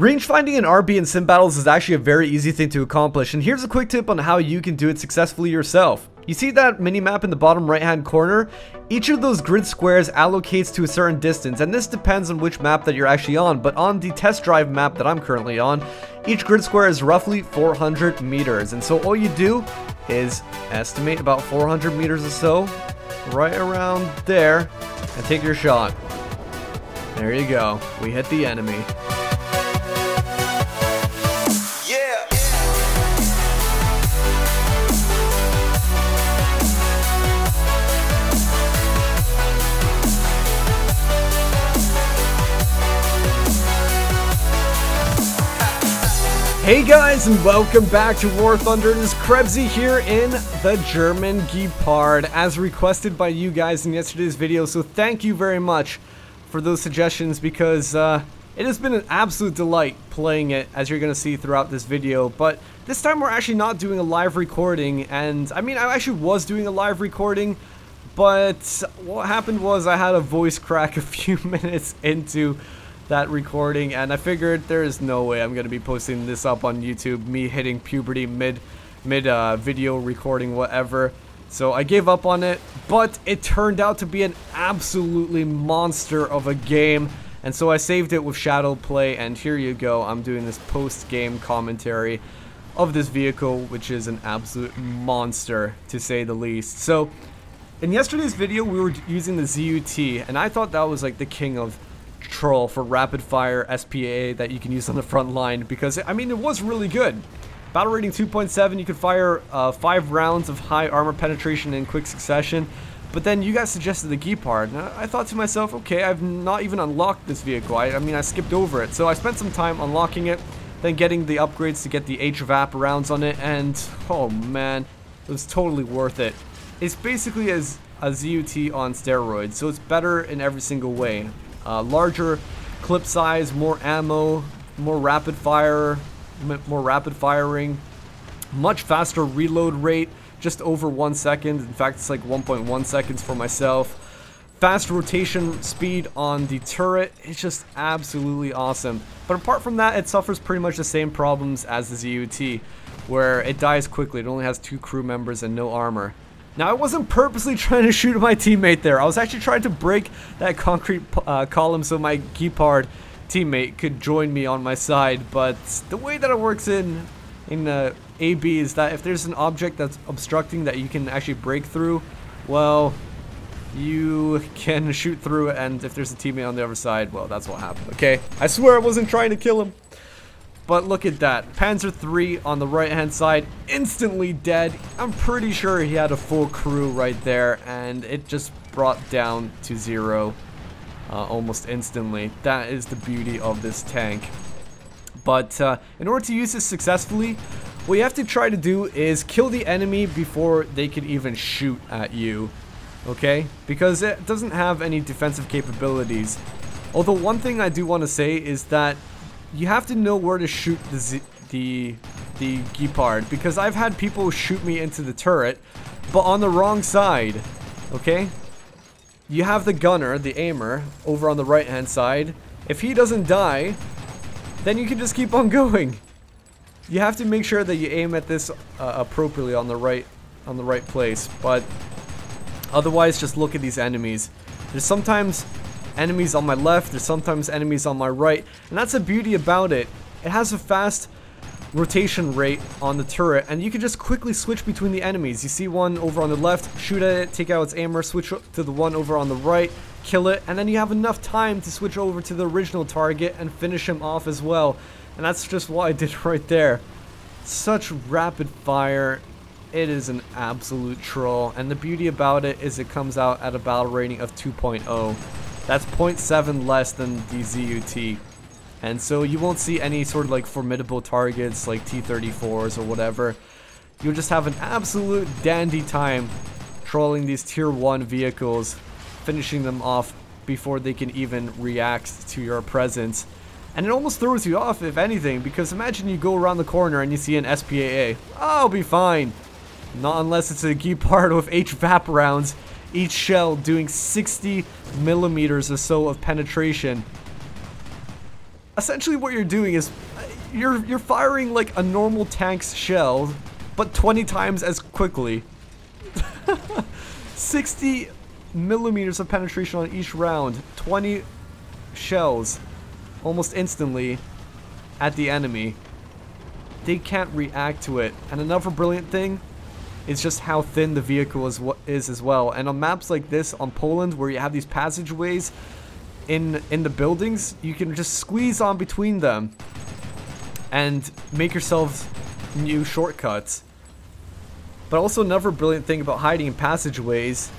Range finding in RB and sim battles is actually a very easy thing to accomplish, and here's a quick tip on how you can do it successfully yourself. You see that mini-map in the bottom right hand corner? Each of those grid squares allocates to a certain distance, and this depends on which map that you're actually on, but on the test drive map that I'm currently on, each grid square is roughly 400 meters, and so all you do is estimate about 400 meters or so, right around there, and take your shot. There you go, we hit the enemy. Hey guys, and welcome back to War Thunder. It is KrebsCOHO here in the German Gepard, as requested by you guys in yesterday's video. So thank you very much for those suggestions, because it has been an absolute delight playing it, as you're going to see throughout this video. But this time we're actually not doing a live recording, and I mean, I actually was doing a live recording, but what happened was I had a voice crack a few minutes into that recording, and I figured there is no way I'm going to be posting this up on YouTube, me hitting puberty mid video recording, whatever. So I gave up on it, but it turned out to be an absolutely monster of a game, and so I saved it with shadow play, and here you go. I'm doing this post-game commentary of this vehicle, which is an absolute monster, to say the least. So in yesterday's video we were using the ZUT, and I thought that was like the king of troll for rapid fire SPAA that you can use on the front line, because I mean, it was really good. Battle rating 2.7, you could fire 5 rounds of high armor penetration in quick succession. But then you guys suggested the Gepard, and I thought to myself, okay, I've not even unlocked this vehicle. I mean, I skipped over it, so I spent some time unlocking it, then getting the upgrades to get the HVAP rounds on it, and oh man, it was totally worth it. It's basically as a ZUT on steroids, so it's better in every single way. Larger clip size, more ammo, more rapid firing, much faster reload rate, just over 1 second. In fact, it's like 1.1 seconds for myself. Fast rotation speed on the turret. It's just absolutely awesome. But apart from that, it suffers pretty much the same problems as the ZUT, where it dies quickly. It only has 2 crew members and no armor. Now, I wasn't purposely trying to shoot my teammate there. I was actually trying to break that concrete column so my Gepard teammate could join me on my side. But the way that it works in AB is that if there's an object that's obstructing that you can actually break through, well, you can shoot through it, and if there's a teammate on the other side, well, that's what happened, okay? I swear I wasn't trying to kill him. But look at that, Panzer III on the right hand side, instantly dead. I'm pretty sure he had a full crew right there, and it just brought down to 0 almost instantly. That is the beauty of this tank. But in order to use this successfully, what you have to try to do is kill the enemy before they can even shoot at you, okay? Because it doesn't have any defensive capabilities. Although one thing I do want to say is that you have to know where to shoot the Gepard, because I've had people shoot me into the turret, but on the wrong side, okay? You have the gunner, the aimer, over on the right hand side. If he doesn't die, then you can just keep on going. You have to make sure that you aim at this appropriately on the right place, but otherwise just look at these enemies. There's sometimes enemies on my left, there's sometimes enemies on my right, and that's the beauty about it. It has a fast rotation rate on the turret, and you can just quickly switch between the enemies. You see one over on the left, shoot at it, take out its aimer, switch to the one over on the right, kill it, and then you have enough time to switch over to the original target and finish him off as well. And that's just what I did right there. Such rapid fire. It is an absolute troll, and the beauty about it is it comes out at a battle rating of 2.0. That's 0.7 less than the ZUT. And so you won't see any sort of like formidable targets like T-34s or whatever. You'll just have an absolute dandy time trolling these tier 1 vehicles, finishing them off before they can even react to your presence. And it almost throws you off, if anything, because imagine you go around the corner and you see an SPAA. I'll be fine. Not unless it's a Gepard with HVAP rounds, each shell doing 60 millimeters or so of penetration. essentially what you're doing is you're firing like a normal tank's shell, but 20 times as quickly. 60 millimeters of penetration on each round, 20 shells almost instantly at the enemy. They can't react to it. And another brilliant thing is just how thin the vehicle is as well. And on maps like this, on Poland, where you have these passageways in the buildings, you can just squeeze on between them and make yourselves new shortcuts. But also another brilliant thing about hiding in passageways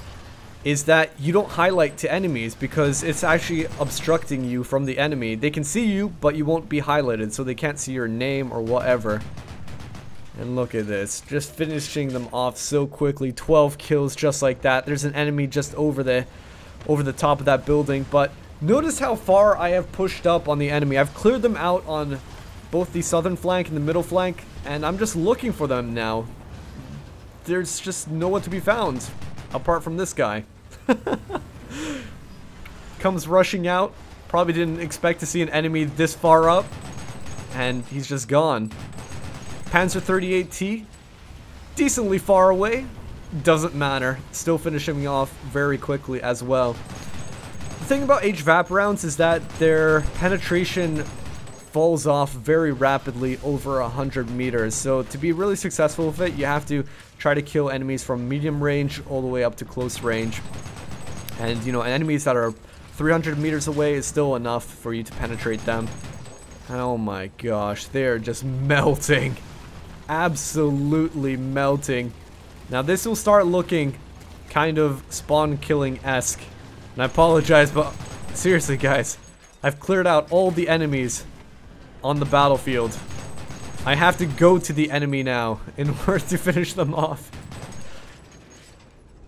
is that you don't highlight to enemies, because it's actually obstructing you from the enemy. They can see you, but you won't be highlighted, so they can't see your name or whatever. And look at this, just finishing them off so quickly. 12 kills just like that. There's an enemy just over the top of that building, but notice how far I have pushed up on the enemy. I've cleared them out on both the southern flank and the middle flank, and I'm just looking for them now. There's just no one to be found apart from this guy. Comes rushing out. Probably didn't expect to see an enemy this far up, and he's just gone. Panzer 38T, decently far away. Doesn't matter. Still finishing me off very quickly as well. The thing about HVAP rounds is that their penetration falls off very rapidly over 100 meters. So to be really successful with it, you have to try to kill enemies from medium range all the way up to close range. And, you know, enemies that are 300 meters away is still enough for you to penetrate them. Oh my gosh, they're just melting. Absolutely melting. Now this will start looking kind of spawn killing-esque. And I apologize, but seriously guys, I've cleared out all the enemies on the battlefield. I have to go to the enemy now in order to finish them off.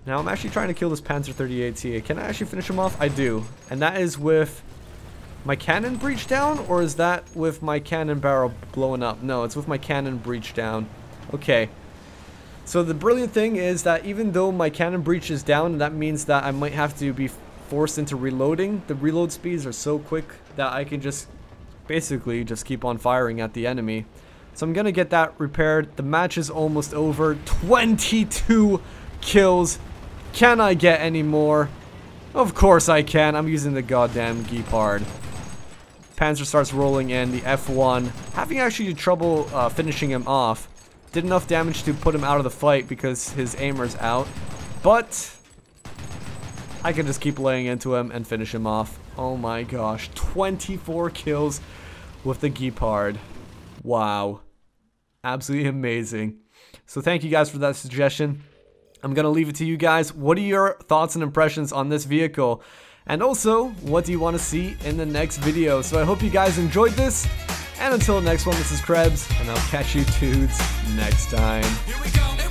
Now I'm actually trying to kill this Panzer 38T. Can I actually finish him off? I do. And that is with my cannon breach down, or is that with my cannon barrel blowing up? No, it's with my cannon breach down. Okay. So the brilliant thing is that even though my cannon breach is down, that means that I might have to be forced into reloading. The reload speeds are so quick that I can just basically just keep on firing at the enemy. So I'm gonna get that repaired. The match is almost over. 22 kills. Can I get any more? Of course I can. I'm using the goddamn Gepard. Panzer starts rolling in. The F1. Having actually trouble finishing him off. Did enough damage to put him out of the fight because his aimer's out. But I can just keep laying into him and finish him off. Oh my gosh. 24 kills with the Gepard. Wow. Absolutely amazing. So thank you guys for that suggestion. I'm going to leave it to you guys. What are your thoughts and impressions on this vehicle? And also, what do you want to see in the next video? So I hope you guys enjoyed this. And until the next one, this is Krebs, and I'll catch you dudes next time. Here we go.